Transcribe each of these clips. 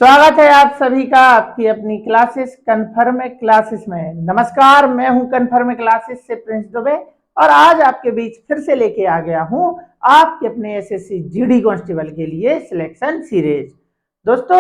स्वागत है आप सभी का आपकी अपनी क्लासेस कन्फर्म क्लासेस में। नमस्कार, मैं हूं कन्फर्म क्लासेस से प्रिंस दुबे और आज आपके बीच फिर से लेके आ गया हूं आपके अपने एसएससी जीडी कांस्टेबल के लिए सिलेक्शन सीरीज। दोस्तों,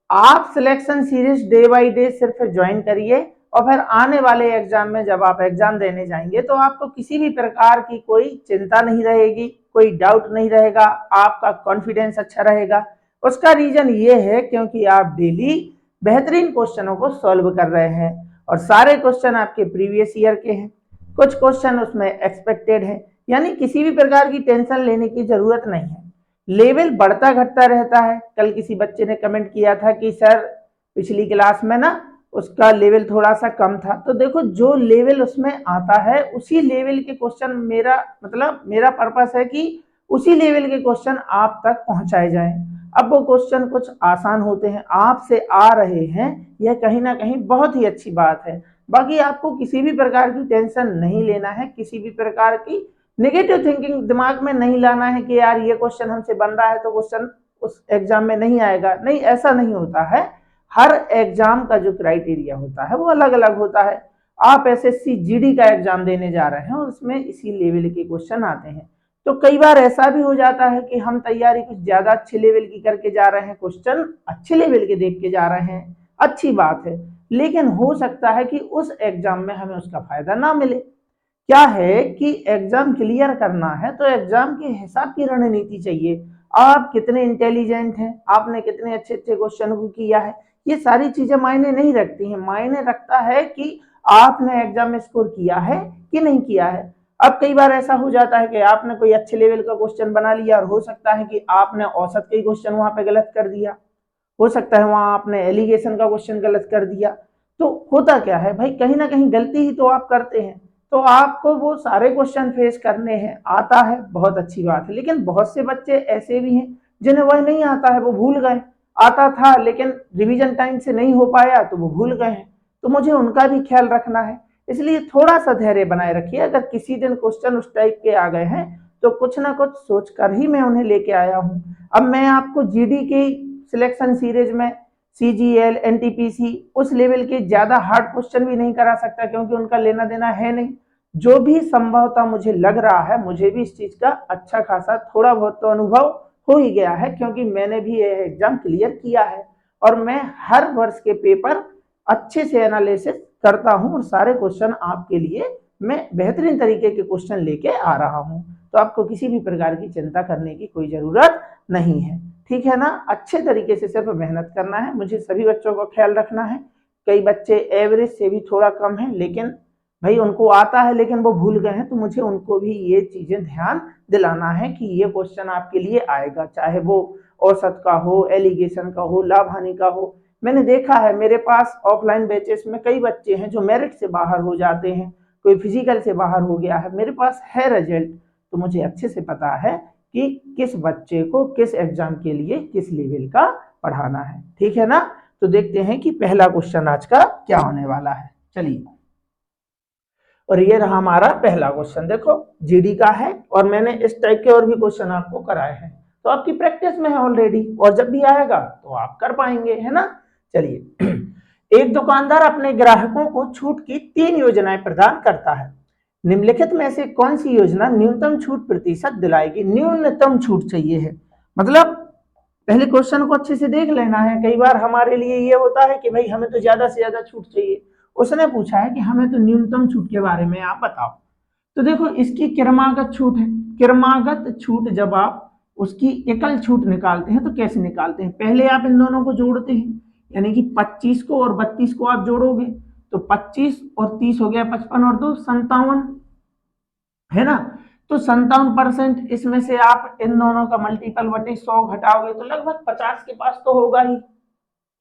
आप selection series day by day सिर्फ ज्वाइन करिए और फिर आने वाले एग्जाम में जब आप एग्जाम देने जाएंगे तो आपको किसी भी प्रकार की कोई चिंता नहीं रहेगी, कोई डाउट नहीं रहेगा, आपका कॉन्फिडेंस अच्छा रहेगा। उसका रीजन ये है क्योंकि आप डेली बेहतरीन क्वेश्चनों को सॉल्व कर रहे हैं और सारे क्वेश्चन आपके प्रीवियस ईयर के हैं। कुछ क्वेश्चन उसमें एक्सपेक्टेड है, यानी किसी भी प्रकार की टेंशन लेने की जरूरत नहीं है। लेवल बढ़ता घटता रहता है। कल किसी बच्चे ने कमेंट किया था कि सर पिछली क्लास में ना उसका लेवल थोड़ा सा कम था, तो देखो जो लेवल उसमें आता है उसी लेवल के क्वेश्चन, मेरा पर्पस है कि उसी लेवल के क्वेश्चन आप तक पहुंचाए जाएं। अब वो क्वेश्चन कुछ आसान होते हैं, आपसे आ रहे हैं, यह कहीं ना कहीं बहुत ही अच्छी बात है। बाकी आपको किसी भी प्रकार की टेंशन नहीं लेना है, किसी भी प्रकार की नेगेटिव थिंकिंग दिमाग में नहीं लाना है कि यार ये क्वेश्चन हमसे बन रहा है तो क्वेश्चन उस एग्जाम में नहीं आएगा। नहीं, ऐसा नहीं होता है। हर एग्जाम का जो क्राइटेरिया होता है वो अलग अलग होता है। आप एसएससी जीडी का एग्जाम देने जा रहे हैं, उसमें इसी लेवल के क्वेश्चन आते हैं। तो कई बार ऐसा भी हो जाता है कि हम तैयारी कुछ ज्यादा अच्छे लेवल की करके जा रहे हैं, क्वेश्चन अच्छे लेवल के देख के जा रहे हैं, अच्छी बात है, लेकिन हो सकता है कि उस एग्जाम में हमें उसका फायदा ना मिले। क्या है कि एग्जाम क्लियर करना है तो एग्जाम के हिसाब की रणनीति चाहिए। आप कितने इंटेलिजेंट हैं, आपने कितने अच्छे अच्छे क्वेश्चन को किया है, ये सारी चीजें मायने नहीं रखती हैं। मायने रखता है कि आपने एग्जाम में स्कोर किया है कि नहीं किया है। अब कई बार ऐसा हो जाता है कि आपने कोई अच्छे लेवल का क्वेश्चन बना लिया और हो सकता है कि आपने औसत के क्वेश्चन वहां पे गलत कर दिया, हो सकता है वहां आपने एलिगेशन का क्वेश्चन गलत कर दिया। तो होता क्या है भाई, कहीं ना कहीं गलती ही तो आप करते हैं। तो आपको वो सारे क्वेश्चन फेस करने हैं। आता है बहुत अच्छी बात है, लेकिन बहुत से बच्चे ऐसे भी हैं जिन्हें वह नहीं आता है, वो भूल गए। आता था लेकिन रिवीजन टाइम से नहीं हो पाया तो वो भूल गए हैं। तो मुझे उनका भी ख्याल रखना है, इसलिए थोड़ा सा धैर्य बनाए रखिए। अगर किसी दिन क्वेश्चन उस टाइप के आ गए हैं तो कुछ ना कुछ सोच कर ही मैं उन्हें लेके आया हूं। अब मैं आपको जीडी की सिलेक्शन सीरीज में सीजीएल एनटीपीसी उस लेवल के ज्यादा हार्ड क्वेश्चन भी नहीं करा सकता, क्योंकि उनका लेना देना है नहीं। जो भी संभवतः मुझे लग रहा है, मुझे भी इस चीज का अच्छा खासा थोड़ा बहुत तो अनुभव हो ही गया है, क्योंकि मैंने भी यह एग्जाम क्लियर किया है और मैं हर वर्ष के पेपर अच्छे से एनालिसिस करता हूं और सारे क्वेश्चन आपके लिए मैं बेहतरीन तरीके के क्वेश्चन लेके आ रहा हूं। तो आपको किसी भी प्रकार की चिंता करने की कोई जरूरत नहीं है, ठीक है ना। अच्छे तरीके से सिर्फ मेहनत करना है, मुझे सभी बच्चों का ख्याल रखना है। कई बच्चे एवरेज से भी थोड़ा कम है, लेकिन भाई उनको आता है लेकिन वो भूल गए हैं, तो मुझे उनको भी ये चीजें ध्यान दिलाना है कि ये क्वेश्चन आपके लिए आएगा, चाहे वो औसत का हो, एलिगेशन का हो, लाभ हानि का हो। मैंने देखा है मेरे पास ऑफलाइन बैचेस में कई बच्चे हैं जो मेरिट से बाहर हो जाते हैं, कोई फिजिकल से बाहर हो गया है, मेरे पास है रिजल्ट। तो मुझे अच्छे से पता है कि किस बच्चे को किस एग्जाम के लिए किस लेवल का पढ़ाना है, ठीक है ना। तो देखते हैं कि पहला क्वेश्चन आज का क्या होने वाला है। चलिए, और ये रहा हमारा पहला क्वेश्चन। देखो जीडी का है और मैंने इस टाइप के और भी क्वेश्चन आपको कराए हैं, तो आपकी प्रैक्टिस में है ऑलरेडी, और जब भी आएगा तो आप कर पाएंगे, है ना। चलिए, एक दुकानदार अपने ग्राहकों को छूट की 3 योजनाएं प्रदान करता है। निम्नलिखित में से कौन सी योजना न्यूनतम छूट प्रतिशत दिलाएगी। न्यूनतम छूट चाहिए है, मतलब पहले क्वेश्चन को अच्छे से देख लेना है। कई बार हमारे लिए ये होता है कि भाई हमें तो ज्यादा से ज्यादा छूट चाहिए, उसने पूछा है कि हमें तो न्यूनतम छूट के बारे में आप बताओ। तो देखो इसकी क्रमागत छूट है। क्रमागत छूट जब आप उसकी एकल छूट निकालते हैं तो कैसे निकालते हैं, पहले आप इन दोनों को जोड़ते हैं, यानी कि 25 को और 32 को आप जोड़ोगे तो 25 और 30 हो गया 55 और 2 57, है ना। तो 57% इसमें से आप इन दोनों का मल्टीपल बटे 100 घटाओगे तो लगभग 50 के पास तो होगा ही,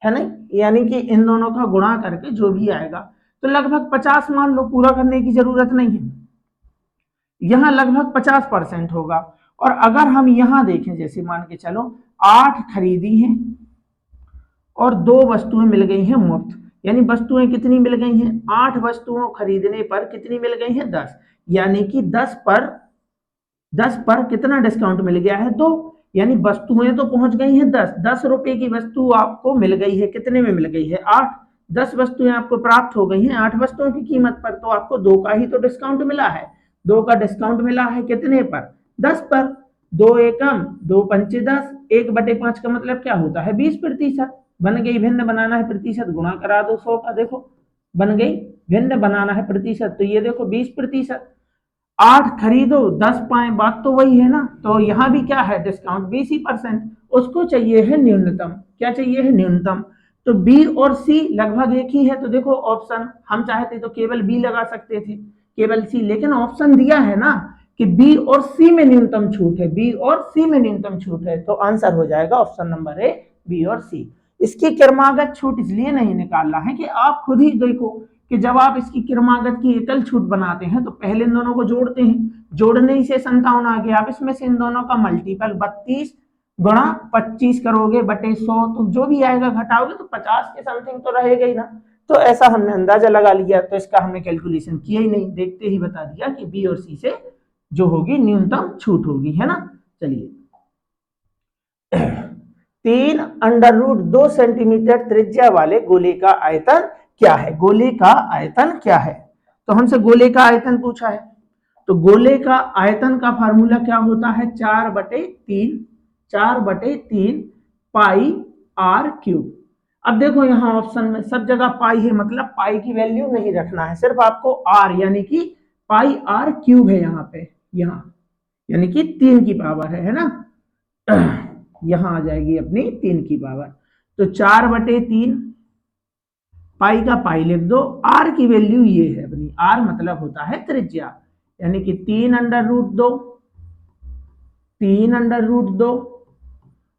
है ना। यानी कि इन दोनों का गुणा करके जो भी आएगा तो लगभग 50 मान लो, पूरा करने की जरूरत नहीं है, यहां लगभग 50% होगा। और अगर हम यहां देखें, जैसे मान के चलो 8 खरीदी हैं और 2 वस्तुएं मिल गई हैं मुफ्त, यानी वस्तुएं कितनी मिल गई हैं, 8 वस्तुओं खरीदने पर कितनी मिल गई हैं 10, यानी कि 10 पर कितना डिस्काउंट मिल गया है 2, यानी वस्तुएं तो पहुंच गई हैं 10, 10 रुपए की वस्तु आपको मिल गई है, कितने में मिल गई है 8, 10 वस्तुएं आपको प्राप्त हो गई हैं 8 वस्तुओं की कीमत पर, तो आपको 2 का ही तो डिस्काउंट मिला है, 2 का डिस्काउंट मिला है कितने पर 10 पर, 2 एकम 2 पंचे 10, 1/5 का मतलब क्या होता है 20%। बन गई भिन्न बनाना है प्रतिशत, गुणा करा दो 100 का, देखो बन गई भिन्न बनाना है प्रतिशत, तो ये देखो 20%, 8 खरीदो 10 पाए, बात तो वही है ना। तो यहाँ भी क्या है डिस्काउंट 20%, उसको चाहिए है न्यूनतम, क्या चाहिए है न्यूनतम। तो बी और सी लगभग एक ही है, तो देखो ऑप्शन हम चाहते तो केवल बी लगा सकते थे, केवल सी, लेकिन ऑप्शन दिया है ना कि बी और सी में न्यूनतम छूट है, बी और सी में न्यूनतम छूट है, तो आंसर हो जाएगा ऑप्शन नंबर ए बी और सी। इसकी क्रमागत छूट इसलिए नहीं निकालना है कि आप खुद ही देखो कि जब आप इसकी क्रमागत की एकल छूट बनाते हैं तो पहले इन दोनों को जोड़ते हैं, जोड़ने से 57 आ गया, आप इसमें से इन दोनों का मल्टीपल 32 गुणा 25 करोगे बटे 100, तो जो भी आएगा घटाओगे तो 50 के समथिंग तो रहेगा ही ना। तो ऐसा हमने अंदाजा लगा लिया, तो इसका हमने कैलकुलेशन किया ही नहीं, देखते ही बता दिया कि बी और सी से जो होगी न्यूनतम छूट होगी, है ना। चलिए 3 √2 सेंटीमीटर त्रिज्या वाले गोले का आयतन क्या है, गोले का आयतन क्या है। तो हमसे गोले का आयतन पूछा है, तो गोले का आयतन का फार्मूला क्या होता है 4/3 पाई r क्यूब। अब देखो यहाँ ऑप्शन में सब जगह पाई है, मतलब पाई की वैल्यू नहीं रखना है, सिर्फ आपको r यानी कि पाई r क्यूब है यहाँ पे, यहाँ यानी कि 3 की पावर है ना, यहां आ जाएगी अपनी 3 की पावर। तो 4/3 पाई का पाई लिख दो, आर की वैल्यू ये है अपनी, आर मतलब होता है त्रिज्या, यानी कि 3√2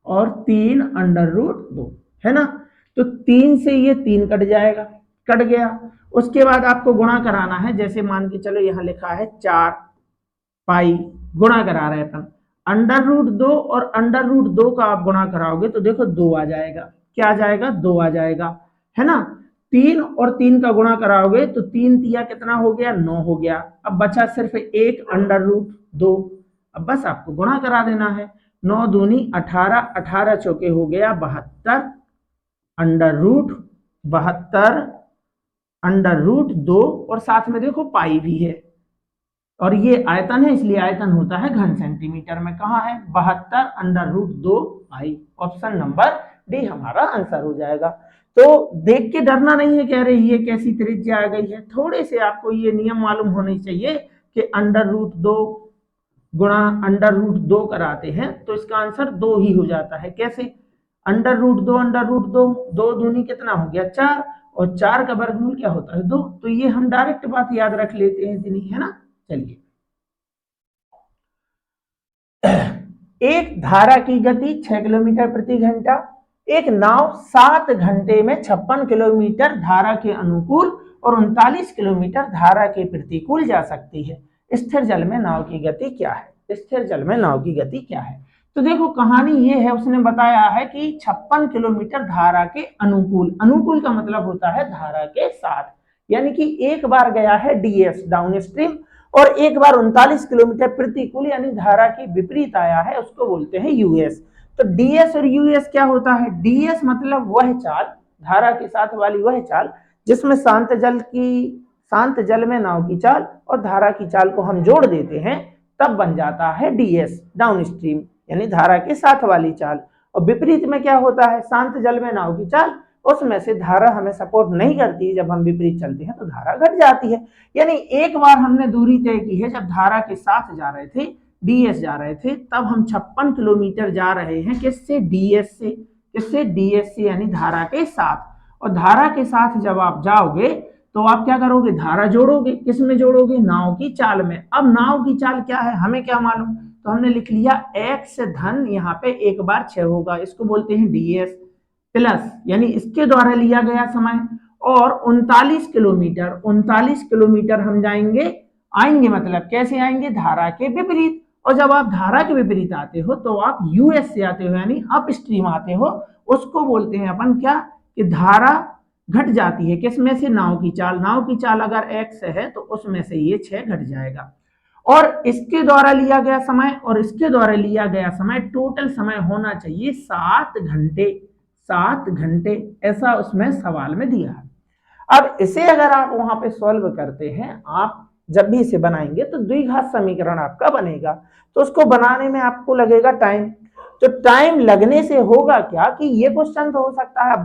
और 3√2 है ना। तो 3 से ये 3 कट जाएगा, कट गया। उसके बाद आपको गुणा कराना है, जैसे मान के चलो यहां लिखा है 4 पाई, गुणा करा रहे हैं √2 और √2 का आप गुणा कराओगे तो देखो 2 आ जाएगा, क्या आ जाएगा 2 आ जाएगा, है ना। 3 और 3 का गुणा कराओगे तो 3 तिया कितना हो गया 9 हो गया, अब बचा सिर्फ एक √2, अब बस आपको गुणा करा देना है, 9 दूनी 18, 18 चौके हो गया 72, √2 और साथ में देखो पाई भी है, और ये आयतन है इसलिए आयतन होता है घन सेंटीमीटर में, कहाँ है 72 √2 ऑप्शन नंबर डी हमारा आंसर हो जाएगा। तो देख के डरना नहीं है, कह रहे ये कैसी त्रिज्या आ गई है, थोड़े से आपको ये नियम मालूम होने चाहिए कि √2 गुणा √2 कराते हैं तो इसका आंसर 2 ही हो जाता है। कैसे √2 2 दूनी कितना हो गया 4, और 4 का वर्गमूल क्या होता है 2, तो ये हम डायरेक्ट बात याद रख लेते हैं इतनी, है ना। चलिए एक धारा की गति 6 किलोमीटर प्रति घंटा, एक नाव 7 घंटे में 56 किलोमीटर धारा के अनुकूल और 39 किलोमीटर धारा के प्रतिकूल जा सकती है, स्थिर जल में नाव की गति क्या है, स्थिर जल में नाव की गति क्या है। तो देखो कहानी ये है, उसने बताया है कि 56 किलोमीटर धारा के अनुकूल, अनुकूल का मतलब होता है धारा के साथ, यानी कि एक बार गया है डीएस डाउन स्ट्रीम और एक बार 39 किलोमीटर प्रतिकूल यानी धारा के विपरीत आया है, उसको बोलते हैं यूएस। तो डीएस और यूएस क्या होता है, डीएस मतलब वह चाल, धारा के साथ वाली वह चाल जिसमें शांत जल में नाव की चाल और धारा की चाल को हम जोड़ देते हैं, तब बन जाता है डीएस डाउन स्ट्रीम यानी धारा के साथ वाली चाल। और विपरीत में क्या होता है, शांत जल में नाव की चाल, उसमें से धारा हमें सपोर्ट नहीं करती, जब हम विपरीत चलते हैं तो धारा घट जाती है। यानी एक बार हमने दूरी तय की है, जब धारा के साथ जा रहे थे डीएस जा रहे थे, तब हम 56 किलोमीटर जा रहे हैं किससे डीएस से, किससे डीएस से यानी धारा के साथ। और धारा के साथ जब आप जाओगे तो आप क्या करोगे, धारा जोड़ोगे, किसमें जोड़ोगे नाव की चाल में। अब नाव की चाल क्या है हमें क्या मालूम, तो हमने लिख लिया x धन यहाँ पे एक बार 6 होगा, इसको बोलते हैं डीएस प्लस, यानी इसके द्वारा लिया गया समय, और 39 किलोमीटर हम आएंगे मतलब कैसे आएंगे, धारा के विपरीत। और जब आप धारा के विपरीत आते हो तो आप यूएस से आते हो यानी अप स्ट्रीम आते हो, उसको बोलते हैं अपन क्या कि धारा घट जाती है, किसमें से नाव की चाल, नाव की चाल अगर x है तो उसमें से ये 6 घट जाएगा। और इसके द्वारा लिया गया समय और इसके द्वारा लिया गया समय, टोटल समय होना चाहिए 7 घंटे। 7 घंटे ऐसा उसमें सवाल में दिया है। अब इसे अगर आप वहां पे सॉल्व करते हैं, आप जब भी इसे बनाएंगे तो द्विघात समीकरण आपका बनेगा, तो उसको बनाने में आपको लगेगा टाइम। तो टाइम लगने से होगा क्या कि ये क्वेश्चन तो हो सकता है आप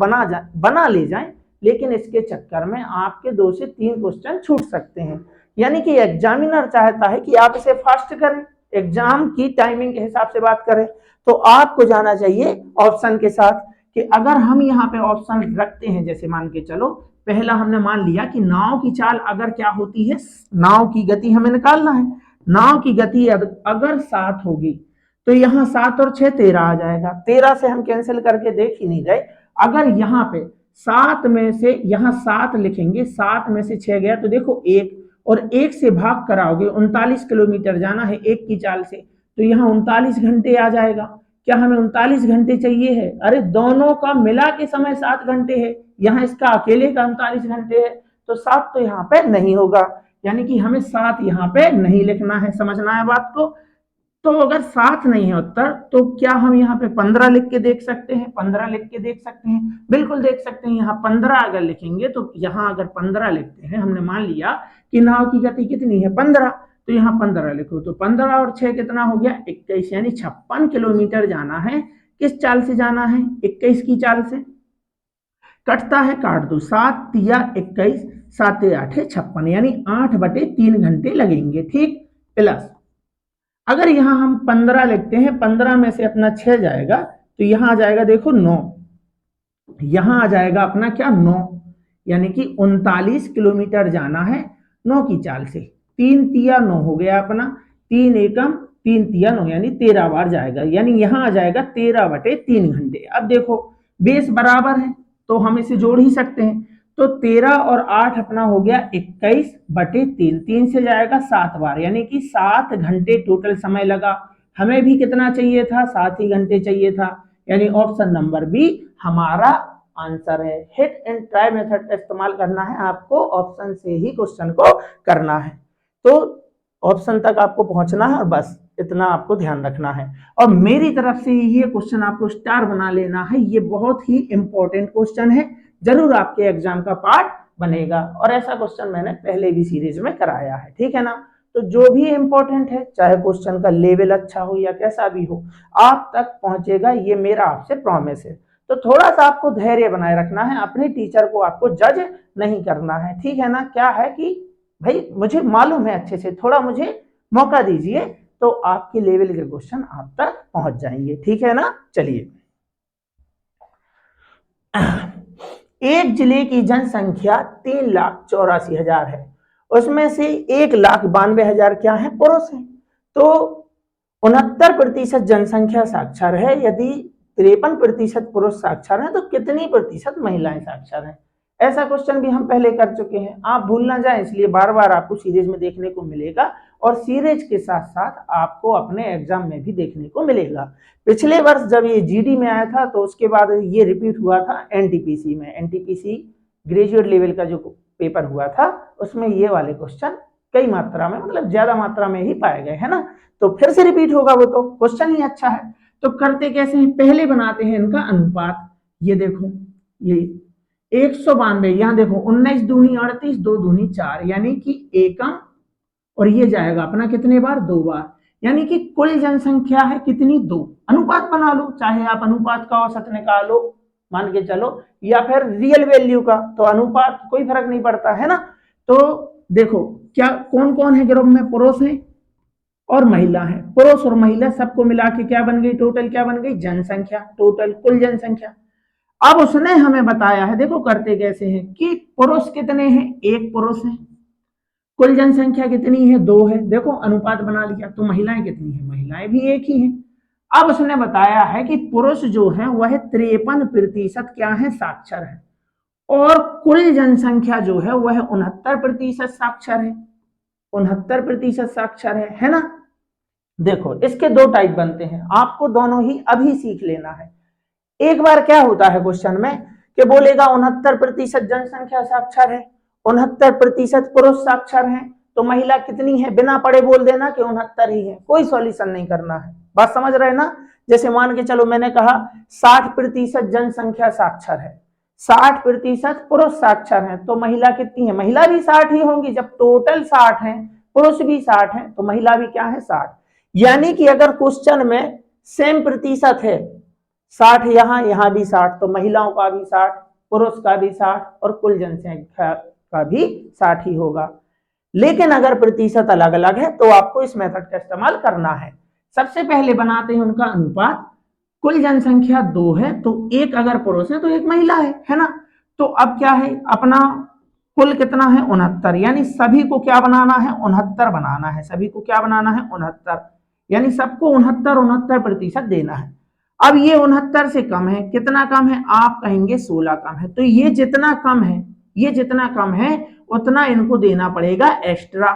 बना ले जाएं, लेकिन इसके चक्कर में आपके 2 से 3 क्वेश्चन छूट सकते हैं। यानी कि एग्जामिनर चाहता है कि आप इसे फास्ट करें, एग्जाम की टाइमिंग के हिसाब से बात करें, तो आपको जाना चाहिए ऑप्शन के साथ कि अगर हम यहाँ पे ऑप्शन रखते हैं, जैसे मान के चलो पहला हमने मान लिया कि नाव की चाल अगर क्या होती है, नाव की गति हमें निकालना है। नाव की गति अगर 7 होगी तो यहाँ 7 और 6 13 आ जाएगा। 13 से हम कैंसिल करके देख ही नहीं रहे। अगर यहाँ पे 7 में से यहाँ 7 लिखेंगे, 7 में से 6 गया तो देखो 1, और 1 से भाग कराओगे, 39 किलोमीटर जाना है 1 की चाल से, तो यहाँ 39 घंटे आ जाएगा। क्या हमें 39 घंटे चाहिए है? अरे दोनों का मिला के समय 7 घंटे है, यहाँ इसका अकेले का 39 घंटे है, तो 7 तो यहाँ पे नहीं होगा, यानी कि हमें 7 यहाँ पे नहीं लिखना है। समझना है बात को? तो अगर 7 नहीं है उत्तर, तो क्या हम यहाँ पे 15 लिख के देख सकते हैं? 15 लिख के देख सकते हैं, बिल्कुल देख सकते हैं। यहाँ 15 अगर लिखेंगे तो यहाँ अगर 15 लिखते हैं, हमने मान लिया कि नाव की गति कितनी है 15, तो यहाँ 15 लिखो, तो 15 और 6 कितना हो गया 21, यानी 56 किलोमीटर जाना है। किस चाल से जाना है? 21 की चाल से। कटता है काट दो, 7 तिया 21, 7 8 56, यानी 8/3 घंटे लगेंगे। ठीक, प्लस अगर यहाँ हम 15 लिखते हैं, 15 में से अपना 6 जाएगा तो यहाँ आ जाएगा देखो 9, यहाँ आ जाएगा अपना क्या 9, यानी कि 39 किलोमीटर जाना है 9 की चाल से। 3 तिया 9 हो गया अपना, 3 एकम 3 तिया 9, यानी 13 बार जाएगा, यानी यहाँ आ जाएगा 13/3 घंटे। अब देखो बेस बराबर है तो हम इसे जोड़ ही सकते हैं, तो 13 और 8 अपना हो गया 21/3, 3 से जाएगा 7 बार, यानी कि 7 घंटे टोटल समय लगा। हमें भी कितना चाहिए था? 7 ही घंटे चाहिए था, यानी ऑप्शन नंबर बी हमारा आंसर है। हिट एंड ट्राई मेथड का इस्तेमाल करना है आपको, ऑप्शन से ही क्वेश्चन को करना है। तो ऑप्शन तक आपको पहुंचना है और बस इतना आपको ध्यान रखना है। और मेरी तरफ से ये क्वेश्चन आपको स्टार बना लेना है, ये बहुत ही इंपॉर्टेंट क्वेश्चन है, जरूर आपके एग्जाम का पार्ट बनेगा, और ऐसा क्वेश्चन मैंने पहले भी सीरीज में कराया है। ठीक है ना? तो जो भी इंपॉर्टेंट है, चाहे क्वेश्चन का लेवल अच्छा हो या कैसा भी हो, आप तक पहुंचेगा, ये मेरा आपसे प्रॉमिस है। तो थोड़ा सा आपको धैर्य बनाए रखना है, अपने टीचर को आपको जज नहीं करना है। ठीक है ना? क्या है कि भाई मुझे मालूम है अच्छे से, थोड़ा मुझे मौका दीजिए, तो आपके लेवल के क्वेश्चन आप तक पहुंच जाएंगे। ठीक है ना? चलिए, एक जिले की जनसंख्या 3,84,000 है, उसमें से 1,92,000 क्या है? पुरुष है। तो 69% जनसंख्या साक्षर है, यदि 53% पुरुष साक्षर है तो कितनी प्रतिशत महिलाएं साक्षर हैं? ऐसा क्वेश्चन भी हम पहले कर चुके हैं, आप भूल ना जाए, इसलिए बार बार आपको सीरीज में देखने को मिलेगा, और सीरीज के साथ साथ आपको अपने एग्जाम में भी देखने को मिलेगा। पिछले वर्ष जब ये जीडी में आया था तो उसके बाद ये रिपीट हुआ था एनटीपीसी में। एनटीपीसी ग्रेजुएट लेवल का जो पेपर हुआ था उसमें ये वाले क्वेश्चन कई मात्रा में, मतलब ज्यादा मात्रा में ही पाए गए, है ना? तो फिर से रिपीट होगा, वो तो क्वेश्चन ही अच्छा है। तो करते कैसे हैं? पहले बनाते हैं इनका अनुपात। ये देखो, ये 192, यहाँ देखो 19 दूनी 38, 2 दूनी 4, यानी कि एकम, और ये जाएगा अपना कितने बार? 2 बार, यानी कि कुल जनसंख्या है कितनी? 2। अनुपात बना लो, चाहे आप अनुपात का औसत निकालो मान के चलो, या फिर रियल वैल्यू का, तो अनुपात कोई फर्क नहीं पड़ता, है ना? तो देखो क्या कौन कौन है ग्रुप में? पुरुष है और महिला है। पुरुष और महिला सबको मिला के क्या बन गई? टोटल क्या बन गई? जनसंख्या, टोटल कुल जनसंख्या। अब उसने हमें बताया है, देखो करते कैसे हैं, कि पुरुष कितने हैं? 1 पुरुष है। कुल जनसंख्या कितनी है? 2 है। देखो अनुपात बना लिया। तो महिलाएं कितनी है? महिलाएं भी 1 ही है। अब उसने बताया है कि पुरुष जो है वह 53% क्या है? साक्षर है, और कुल जनसंख्या जो है वह 69% साक्षर है। 69% साक्षर है ना? देखो इसके 2 टाइप बनते हैं, आपको दोनों ही अभी सीख लेना है। एक बार क्या होता है क्वेश्चन में कि बोलेगा 69% जनसंख्या साक्षर है, 69% पुरुष साक्षर हैं, तो महिला कितनी है बिना पढ़े बोल देना कि 69 ही है, कोई सॉल्यूशन नहीं करना है। बात समझ रहे ना। जैसे मान के चलो मैंने कहा 60% जनसंख्या साक्षर है, 60% पुरुष साक्षर हैं, तो महिला कितनी है, महिला भी 60 ही होंगी। जब टोटल 60 है, पुरुष भी 60 है, तो महिला भी क्या है 60। यानी कि अगर क्वेश्चन में सेम प्रतिशत है, 60 यहाँ भी 60, तो महिलाओं का भी 60, पुरुष का भी 60 और कुल जनसंख्या का भी 60 ही होगा। लेकिन अगर प्रतिशत अलग अलग है तो आपको इस मेथड का इस्तेमाल करना है। सबसे पहले बनाते हैं उनका अनुपात। कुल जनसंख्या 2 है, तो एक अगर पुरुष है तो एक महिला है ना। तो अब क्या है, अपना कुल कितना है 69, यानी सभी को क्या बनाना है 69 बनाना है, सभी को क्या बनाना है 69, यानी सबको 69% देना है। अब ये 69 से कम है, कितना कम है, आप कहेंगे 16 कम है, तो ये जितना कम है, ये जितना कम है उतना इनको देना पड़ेगा एक्स्ट्रा।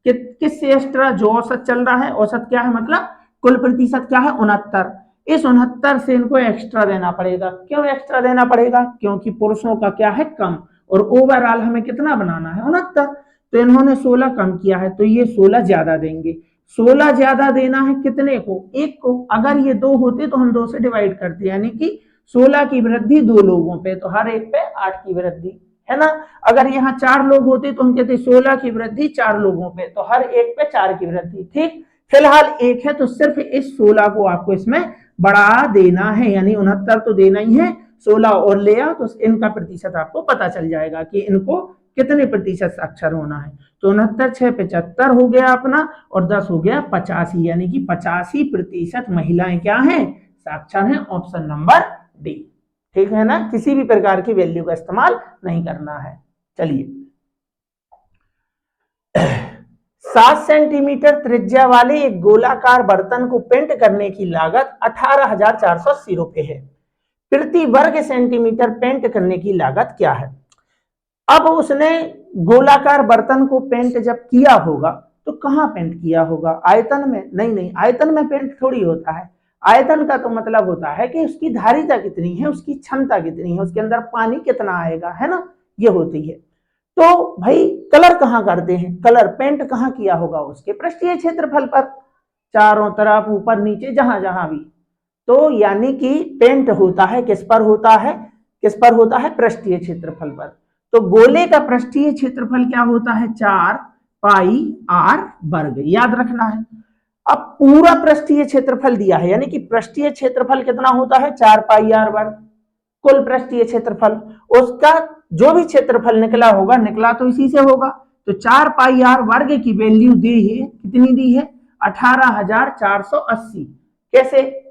किससे एक्स्ट्रा, जो औसत चल रहा है, औसत क्या है मतलब कुल प्रतिशत क्या है 69, इस 69 से इनको एक्स्ट्रा देना पड़ेगा। क्यों एक्स्ट्रा देना पड़ेगा, क्योंकि पुरुषों का क्या है कम, और ओवरऑल हमें कितना बनाना है 69, तो इन्होंने 16 कम किया है, तो ये 16 ज्यादा देंगे। 16 ज्यादा देना है कितने को, एक को। अगर ये 2 होते तो हम 2 से डिवाइड करते, यानी कि 16 की वृद्धि 2 लोगों पे, तो हर एक पे 8 की वृद्धि, है ना। अगर यहाँ 4 लोग होते तो हम कहते 16 की वृद्धि 4 लोगों पे, तो हर एक पे 4 की वृद्धि। ठीक, फिलहाल 1 है, तो सिर्फ इस 16 को आपको इसमें बढ़ा देना है, यानी 69 तो देना ही है, 16 और ले आओ तो इनका प्रतिशत आपको पता चल जाएगा कि इनको कितने प्रतिशत साक्षर होना है। तो 69 6 75 हो गया अपना, और 10 हो गया 85, यानी कि 85% महिलाएं क्या हैं साक्षर हैं। Option number D. ठीक है ना, किसी भी प्रकार की वैल्यू का इस्तेमाल नहीं करना है। चलिए 7 सेंटीमीटर त्रिज्या वाले एक गोलाकार बर्तन को पेंट करने की लागत 18,480 रुपए है। प्रति वर्ग सेंटीमीटर पेंट करने की लागत क्या है। अब उसने गोलाकार बर्तन को पेंट जब किया होगा तो कहां पेंट किया होगा, आयतन में? नहीं, आयतन में पेंट थोड़ी होता है। आयतन का तो मतलब होता है कि उसकी धारिता कितनी है, उसकी क्षमता कितनी है, उसके अंदर पानी कितना आएगा, है ना, ये होती है। तो भाई कलर कहाँ करते हैं, कलर पेंट कहाँ किया होगा, उसके पृष्ठीय क्षेत्रफल पर, चारों तरफ ऊपर नीचे जहां जहां भी। तो यानी कि पेंट होता है किस पर होता है, किस पर होता है, पृष्ठीय क्षेत्रफल पर। तो गोले का पृष्ठीय क्षेत्रफल क्या होता है 4 पाई आर वर्ग, याद रखना है। अब पूरा पृष्ठीय क्षेत्रफल दिया है, यानी कि पृष्ठीय क्षेत्रफल कितना होता है 4 पाई आर वर्ग, कुल पृष्ठीय क्षेत्रफल, उसका जो भी क्षेत्रफल निकला होगा, निकला तो इसी से होगा। तो 4 पाई आर वर्ग की वैल्यू दी है, कितनी दी है 18,480। कैसे,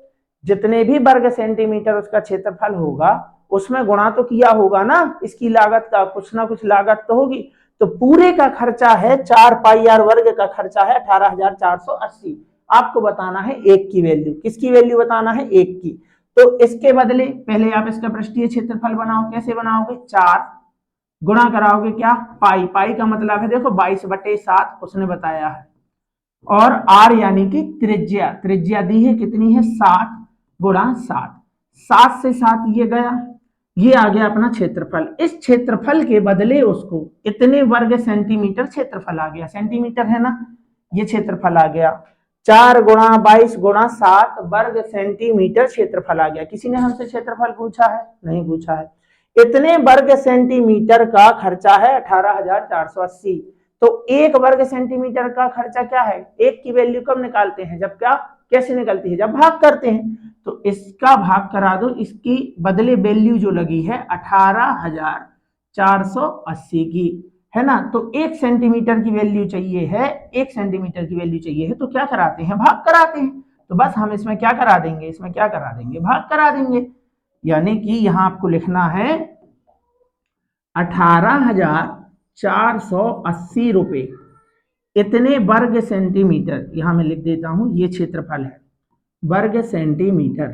जितने भी वर्ग सेंटीमीटर उसका क्षेत्रफल होगा उसमें गुणा तो किया होगा ना, इसकी लागत का कुछ ना कुछ लागत तो होगी। तो पूरे का खर्चा है 4 पाई आर वर्ग का खर्चा है 18,480। आपको बताना है 1 की वैल्यू, किसकी वैल्यू बताना है 1 की। तो इसके बदले पहले आप इसका पृष्ठीय क्षेत्रफल बनाओ, कैसे बनाओगे, 4 गुणा कराओगे क्या, पाई, पाई का मतलब है देखो 22/7 उसने बताया है, और आर यानी कि त्रिज्या, त्रिज्या दी है कितनी है 7 गुणा 7, 7 से 7 ये गया, ये आ गया अपना क्षेत्रफल। इस क्षेत्रफल के बदले उसको इतने वर्ग सेंटीमीटर क्षेत्रफल आ गया, सेंटीमीटर है ना, ये क्षेत्रफल आ गया, 4 गुणा 22 गुणा 7 वर्ग सेंटीमीटर क्षेत्रफल आ गया। किसी ने हमसे क्षेत्रफल पूछा है, नहीं पूछा है। इतने वर्ग सेंटीमीटर का खर्चा है 18,480। तो 1 वर्ग सेंटीमीटर का खर्चा क्या है, 1 की वैल्यू कब निकालते हैं, जब क्या, कैसे निकलती है, जब भाग करते हैं। तो इसका भाग करा दो, इसकी बदले वैल्यू जो लगी है 18,480 की, है ना। तो 1 सेंटीमीटर की वैल्यू चाहिए है, 1 सेंटीमीटर की वैल्यू चाहिए है, तो क्या कराते हैं, भाग कराते हैं। तो बस हम इसमें क्या करा देंगे, इसमें क्या करा देंगे, भाग करा देंगे। यानी कि यहां आपको लिखना है 18,480 रुपए इतने वर्ग सेंटीमीटर, यहां मैं लिख देता हूं, ये क्षेत्रफल है, वर्ग सेंटीमीटर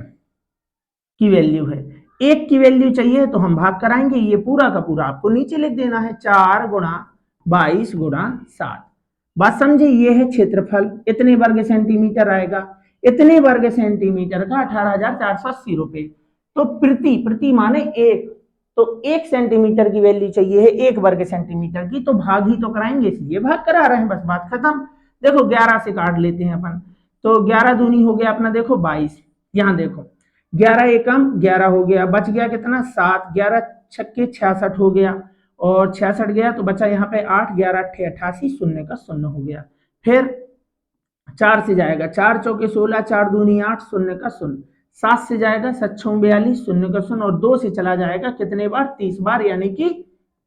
की वैल्यू है। 1 की वैल्यू चाहिए तो हम भाग कराएंगे, ये पूरा का पूरा आपको नीचे लिख देना है, 4 गुणा 22 गुणा 7। बात समझे, ये है क्षेत्रफल, इतने वर्ग सेंटीमीटर आएगा, इतने वर्ग सेंटीमीटर का 18,480 रुपए। तो प्रति, प्रति माने 1, तो 1 सेंटीमीटर की वैल्यू चाहिए है 1 वर्ग सेंटीमीटर की, तो भाग ही तो कराएंगे, इसलिए भाग करा रहे हैं, बस बात खत्म। देखो 11 से काट लेते हैं अपन, तो 11 दूनी हो गया अपना देखो 22, यहाँ देखो 11 एकम 11 हो गया, बच गया कितना 7, 11 छक्के 66 हो गया, और 66 गया तो बचा यहाँ पे 8, 11 अट्ठे 88, शून्य का शून्य हो गया। फिर 4 से जाएगा 4 चौके 16, 4 दूनी 8, शून्य का शून्य, 7 से जाएगा 7 छः 42, शून्य का शून्य, और 2 से चला जाएगा कितने बार 30 बार, यानी कि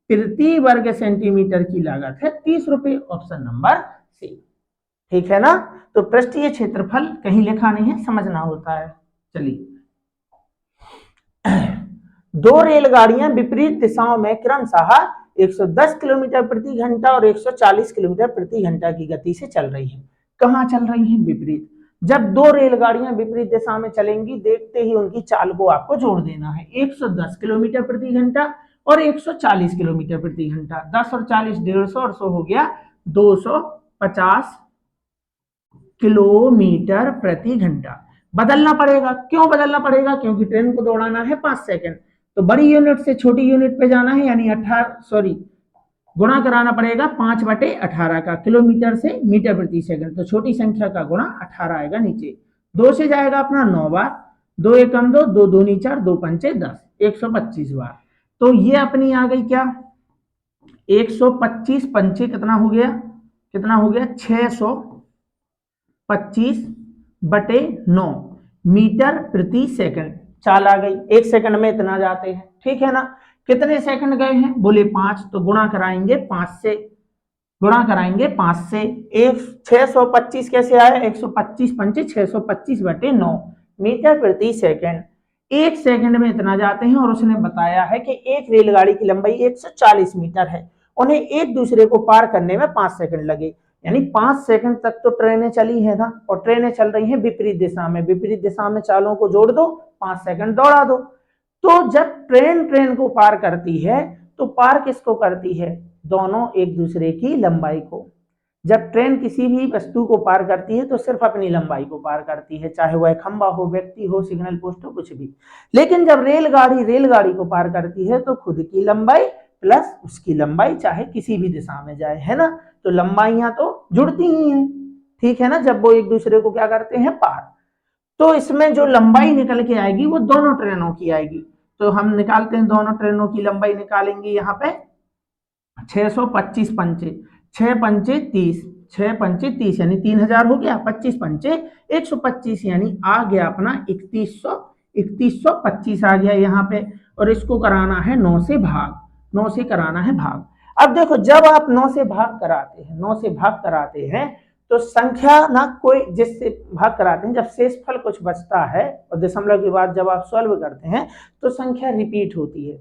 प्रति वर्ग सेंटीमीटर की लागत है 30 रुपए, ऑप्शन नंबर सी। ठीक है ना, तो पृष्ठीय क्षेत्रफल कहीं लिखा नहीं है, समझना होता है। चलिए, 2 रेलगाड़ियां विपरीत दिशाओं में क्रमशः 110 किलोमीटर प्रति घंटा और 140 किलोमीटर प्रति घंटा की गति से चल रही है। कहाँ चल रही है? विपरीत। जब 2 रेलगाड़ियां विपरीत दिशा में चलेंगी, देखते ही उनकी चाल को आपको जोड़ देना है। 110 किलोमीटर प्रति घंटा और 140 किलोमीटर प्रति घंटा, 10 और 40 150 और 100 हो गया 250 किलोमीटर प्रति घंटा। बदलना पड़ेगा, क्यों बदलना पड़ेगा? क्योंकि ट्रेन को दौड़ाना है 5 सेकंड, तो बड़ी यूनिट से छोटी यूनिट पे जाना है, यानी 18 गुणा कराना पड़ेगा 5/18 का, किलोमीटर से मीटर प्रति सेकंड, तो छोटी संख्या का गुणा 18 आएगा नीचे। 2 से जाएगा अपना 9 बार, 2 एकम 2, 2 दूनी 4, 2 पंचे 10, 125 बार। तो ये अपनी आ गई क्या 125 पंचे कितना हो गया 625/9 मीटर प्रति सेकंड चाल आ गई। 1 सेकंड में इतना जाते हैं, ठीक है ना। कितने सेकंड गए हैं? बोले 5, तो गुणा कराएंगे 5 से, गुणा कराएंगे 5 से। 625 कैसे आया? 125 पंचे 625/9 मीटर प्रति सेकंड। 1 सेकंड में इतना जाते हैं, और उसने बताया है कि एक रेलगाड़ी की लंबाई 140 मीटर है, उन्हें एक दूसरे को पार करने में 5 सेकंड लगे, यानी 5 सेकंड तक तो ट्रेनें चली है ना, और ट्रेनें चल रही हैं विपरीत दिशा में। विपरीत दिशा में चालों को जोड़ दो, 5 सेकंड दौड़ा दो। तो जब ट्रेन को पार करती है, तो पार किसको करती है? दोनों एक दूसरे की लंबाई को। जब ट्रेन किसी भी वस्तु को पार करती है तो सिर्फ अपनी लंबाई को पार करती है, चाहे वह खंबा हो, व्यक्ति हो, सिग्नल पोस्ट हो, कुछ भी। लेकिन जब रेलगाड़ी को पार करती है तो खुद की लंबाई प्लस उसकी लंबाई, चाहे किसी भी दिशा में जाए, है ना। तो लंबाइयां तो जुड़ती ही हैं, ठीक है ना, जब वो एक दूसरे को क्या करते हैं? पार। तो इसमें जो लंबाई निकल के आएगी वो दोनों ट्रेनों की आएगी। तो हम निकालते हैं, दोनों ट्रेनों की लंबाई निकालेंगे। यहाँ पे 625 पंचे, 6 पंचे 30, 6 पंचे 30 यानी 3000 हो गया, 25 पंचे 125 यानी आ गया अपना 3125 आ गया यहाँ पे। और इसको कराना है 9 से भाग, 9 से कराना है भाग। अब देखो, जब आप 9 से भाग कराते हैं, 9 से भाग कराते हैं, तो संख्या ना कोई जिससे भाग कराते हैं, जब शेषफल कुछ बचता है और दशमलव के बाद जब आप सॉल्व करते हैं तो संख्या रिपीट होती है।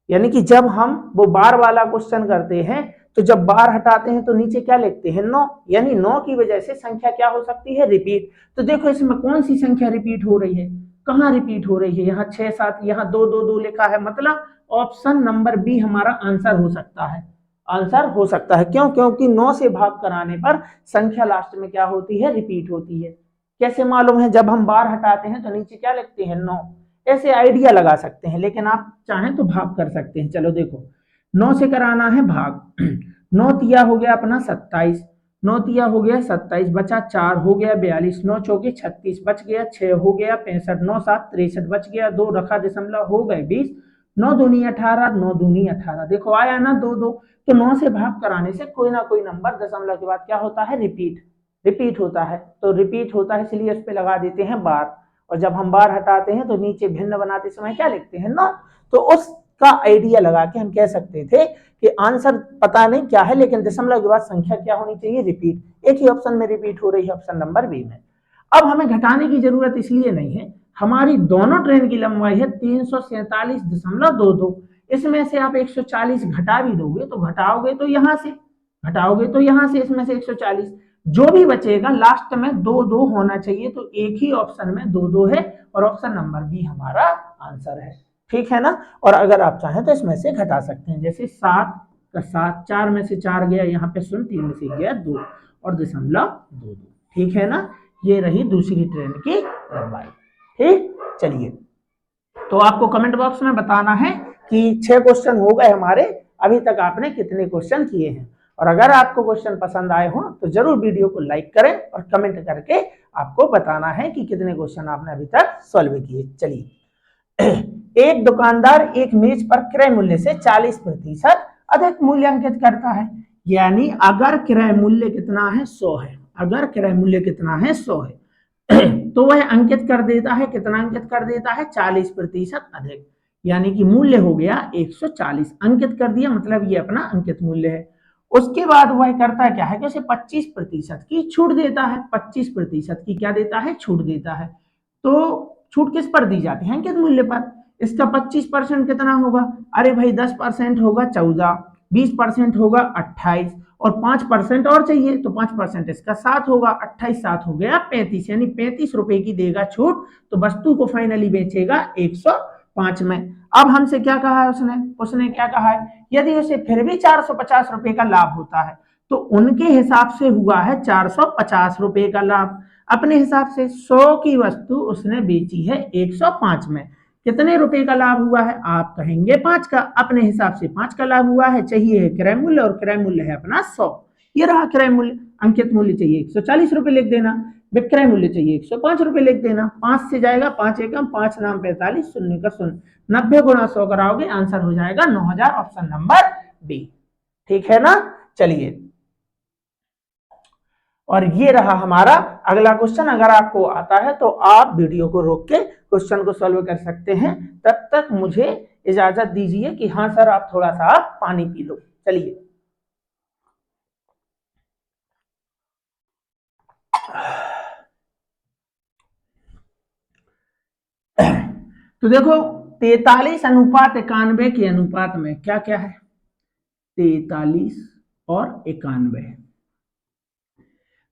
यानी कि जब हम वो बार वाला क्वेश्चन करते हैं, तो जब बार हटाते हैं तो नीचे क्या लिखते हैं? 9, यानी 9 की वजह से संख्या क्या हो सकती है? रिपीट। तो देखो इसमें कौन सी संख्या रिपीट हो रही है? कहाँ रिपीट हो रही है? यहाँ 6 7, यहाँ 2 2 2 लिखा है, मतलब ऑप्शन नंबर बी हमारा आंसर हो सकता है। आंसर हो सकता है, क्यों? क्योंकि 9 से भाग कराने पर संख्या लास्ट में क्या होती है? रिपीट होती है। कैसे मालूम है? जब हम बार हटाते हैं तो नीचे क्या लिखते हैं? 9। ऐसे आइडिया लगा सकते हैं, लेकिन आप चाहें तो भाग कर सकते हैं। चलो देखो, 9 से कराना है भाग। 9 तिया हो गया अपना 27, 9 तिया हो गया 27, बचा 4 हो गया 42, 9 चौके 36, बच गया 6 हो गया 65, 9 7 63, बच गया 2, रखा दशमलव हो गए 20, 9 दूनी 18, 9 दूनी 18। देखो आया ना 2 2। तो 9 से भाग कराने से कोई ना कोई नंबर दशमलव के बाद क्या होता है? रिपीट होता है। तो रिपीट होता है, इसलिए उस पर लगा देते हैं बार। और जब हम बार हटाते हैं तो नीचे भिन्न बनाते समय क्या लिखते हैं? 9। तो उसका आइडिया लगा के हम कह सकते थे कि आंसर पता नहीं क्या है, लेकिन दशमलव के बाद संख्या क्या होनी चाहिए? रिपीट। एक ही ऑप्शन में रिपीट हो रही है, ऑप्शन नंबर बी में। अब हमें घटाने की जरूरत इसलिए नहीं है, हमारी दोनों ट्रेन की लंबाई है 347.22। इसमें से आप 140 घटा भी दोगे तो घटाओगे तो यहाँ से इसमें से 140, जो भी बचेगा लास्ट में 2 2 होना चाहिए। तो एक ही ऑप्शन में 2 2 है, और ऑप्शन नंबर बी हमारा आंसर है, ठीक है ना। और अगर आप चाहें तो इसमें से घटा सकते हैं, जैसे 7 का 7, 4 में से 4 गया, यहाँ पे 0, 3 में से गया 2, और दशमलव 2 2, ठीक है ना। ये रही दूसरी ट्रेन की लंबाई, ठीक। चलिए, तो आपको कमेंट बॉक्स में बताना है कि 6 क्वेश्चन हो गए हमारे, अभी तक आपने कितने क्वेश्चन किए हैं। और अगर आपको क्वेश्चन पसंद आए हो तो जरूर वीडियो को लाइक करें और कमेंट करके आपको बताना है कि कितने क्वेश्चन आपने अभी तक सॉल्व किए। चलिए, एक दुकानदार एक मेज पर क्रय मूल्य से 40% अधिक मूल्य अंकित करता है। यानी अगर क्रय मूल्य कितना है, 100 है, अगर क्रय मूल्य कितना है, 100 है, तो वह अंकित कर देता है, कितना अंकित कर देता है, 40% अधिक, यानी कि मूल्य हो गया 140 अंकित कर दिया, मतलब ये अपना अंकित मूल्य है। उसके बाद वह करता क्या है कि उसे 25% की छूट देता है, 25% की क्या देता है, छूट देता है। तो छूट किस पर दी जाती है, अंकित मूल्य पर। इसका 25% कितना होगा, अरे भाई 10% होगा 14, 20% होगा 28 और 5% और चाहिए तो 5% इसका 7 होगा, 28 7 हो गया 35, यानी 35 रुपए की देगा छूट। तो वस्तु को फाइनली बेचेगा 105 में। अब हमसे क्या कहा है उसने, उसने क्या कहा है, यदि उसे फिर भी 450 रुपए का लाभ होता है तो उनके हिसाब से हुआ है 450 रुपए का लाभ। अपने हिसाब से 100 की वस्तु उसने बेची है 105 में, कितने रुपए का लाभ हुआ है, आप कहेंगे 5 का, अपने हिसाब से 5 का लाभ हुआ है। चाहिए है क्रय मूल्य और क्रय मूल्य है अपना 100, ये रहा क्रय मूल्य। अंकित मूल्य चाहिए 140 रुपए लिख देना, विक्रय मूल्य चाहिए 105 रुपए लिख देना, 5 से जाएगा 5 एकम 5 नाम 45, शून्य का शून्य, 90 गुणा 100 कराओगे आंसर हो जाएगा 9000, ऑप्शन नंबर बी। ठीक है ना। चलिए, और ये रहा हमारा अगला क्वेश्चन। अगर आपको आता है तो आप वीडियो को रोक के क्वेश्चन को सॉल्व कर सकते हैं, तब तक मुझे इजाजत दीजिए कि हाँ सर आप थोड़ा सा पानी पी लो। चलिए, तो देखो 43 अनुपात 91 के अनुपात में क्या क्या है, 43 और 91,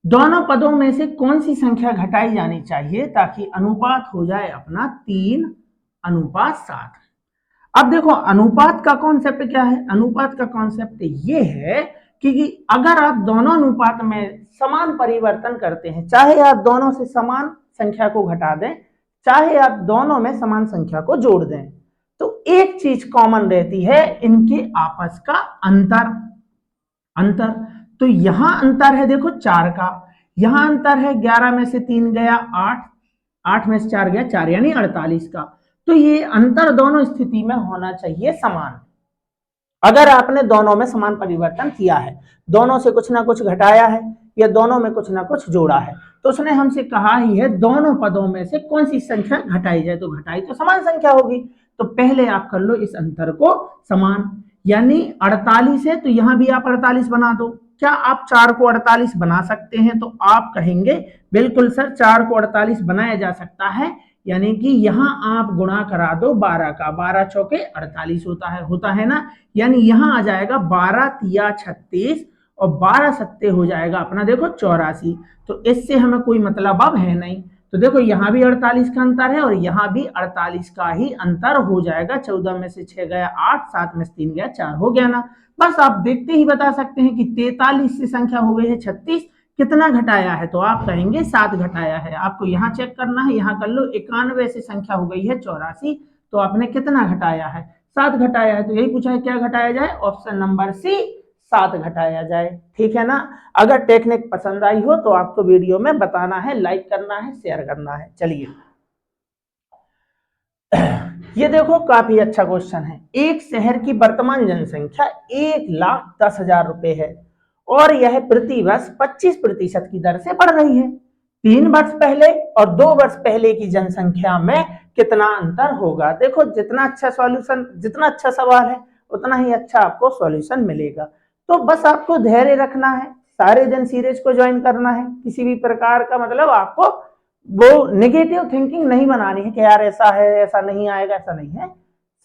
दोनों पदों में से कौन सी संख्या घटाई जानी चाहिए ताकि अनुपात हो जाए अपना 3:7। अब देखो अनुपात का कॉन्सेप्ट क्या है, अनुपात का कॉन्सेप्ट ये है कि अगर आप दोनों अनुपात में समान परिवर्तन करते हैं, चाहे आप दोनों से समान संख्या को घटा दें, चाहे आप दोनों में समान संख्या को जोड़ दें, तो एक चीज कॉमन रहती है, इनके आपस का अंतर। अंतर तो यहां अंतर है, देखो 4 का, यहां अंतर है 11 में से 3 गया 8, 8 में से 4 गया 4, यानी 48 का। तो ये अंतर दोनों स्थिति में होना चाहिए समान। अगर आपने दोनों में समान परिवर्तन किया है, दोनों से कुछ ना कुछ घटाया है या दोनों में कुछ ना कुछ जोड़ा है, तो उसने हमसे कहा ही है दोनों पदों में से कौन सी संख्या घटाई जाए, तो घटाई तो समान संख्या होगी। तो पहले आप कर लो इस अंतर को समान, यानी 48 है तो यहां भी आप 48 बना दो। क्या आप 4 को 48 बना सकते हैं, तो आप कहेंगे बिल्कुल सर 4 को 48 बनाया जा सकता है, यानी कि यहां आप गुणा करा दो 12 का, 12 चौके 48 होता है ना, यानी यहां आ जाएगा 12 तिया 36 और 12 सत्ते हो जाएगा अपना देखो 84। तो इससे हमें कोई मतलब अब है नहीं, तो देखो यहां भी 48 का अंतर है और यहां भी 48 का ही अंतर हो जाएगा। 14 में से 6 गया 8, 7 में से 3 गया 4, हो गया ना। बस आप देखते ही बता सकते हैं कि 43 से संख्या हो गई है 36, कितना घटाया है, तो आप कहेंगे 7 घटाया है। आपको यहाँ चेक करना है, यहाँ कर लो, 91 से संख्या हो गई है 84, तो आपने कितना घटाया है, 7 घटाया है। तो यही पूछा है क्या घटाया जाए, ऑप्शन नंबर सी 7 घटाया जाए। ठीक है ना। अगर टेक्निक पसंद आई हो तो आपको वीडियो में बताना है, लाइक करना है, शेयर करना है। चलिए, ये देखो काफी अच्छा क्वेश्चन है। एक शहर की वर्तमान जनसंख्या 1,10,000 रुपए है और यह प्रति वर्ष 25% की दर से बढ़ रही है। 3 वर्ष पहले और 2 वर्ष पहले की जनसंख्या में कितना अंतर होगा। देखो जितना अच्छा सॉल्यूशन, जितना अच्छा सवाल है उतना ही अच्छा आपको सॉल्यूशन मिलेगा। तो बस आपको धैर्य रखना है, सारे दिन सीरीज को ज्वाइन करना है, किसी भी प्रकार का मतलब आपको वो नेगेटिव थिंकिंग नहीं बनानी है कि यार ऐसा है, ऐसा नहीं आएगा, ऐसा नहीं है।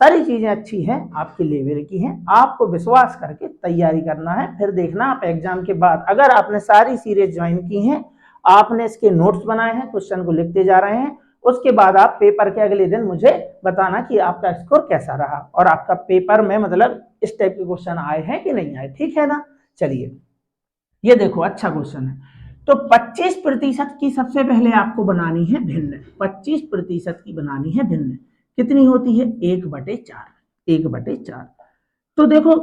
सारी चीजें अच्छी हैं, आपके लेवल की हैं, आपको विश्वास करके तैयारी करना है। फिर देखना आप एग्जाम के बाद अगर आपने सारी सीरीज ज्वाइन की हैं, आपने इसके नोट्स बनाए हैं, क्वेश्चन को लिखते जा रहे हैं, उसके बाद आप पेपर के अगले दिन मुझे बताना कि आपका स्कोर कैसा रहा और आपका पेपर में मतलब इस टाइप के क्वेश्चन आए हैं कि नहीं आए। ठीक है ना। चलिए, ये देखो अच्छा क्वेश्चन है। तो 25% की सबसे पहले आपको बनानी है भिन्न, 25% की बनानी है भिन्न, कितनी होती है 1/4। 1/4। तो देखो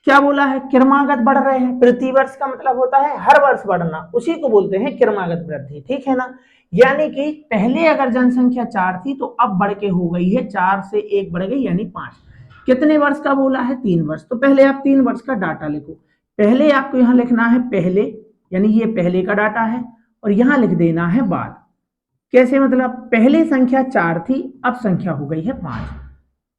क्या बोला है, क्रमागत बढ़ रहे हैं। प्रति वर्ष का मतलब होता है हर वर्ष बढ़ना, उसी को बोलते हैं क्रमागत वृद्धि, ठीक है ना। यानी कि पहले अगर जनसंख्या 4 थी तो अब बढ़ के हो गई है 4 से 1 बढ़ गई यानी 5। कितने वर्ष का बोला है, 3 वर्ष। तो पहले आप 3 वर्ष का डाटा लिखो। पहले आपको यहां लिखना है पहले, यानी ये पहले का डाटा है, और यहां लिख देना है बाद। कैसे मतलब, पहले संख्या 4 थी अब संख्या हो गई है 5,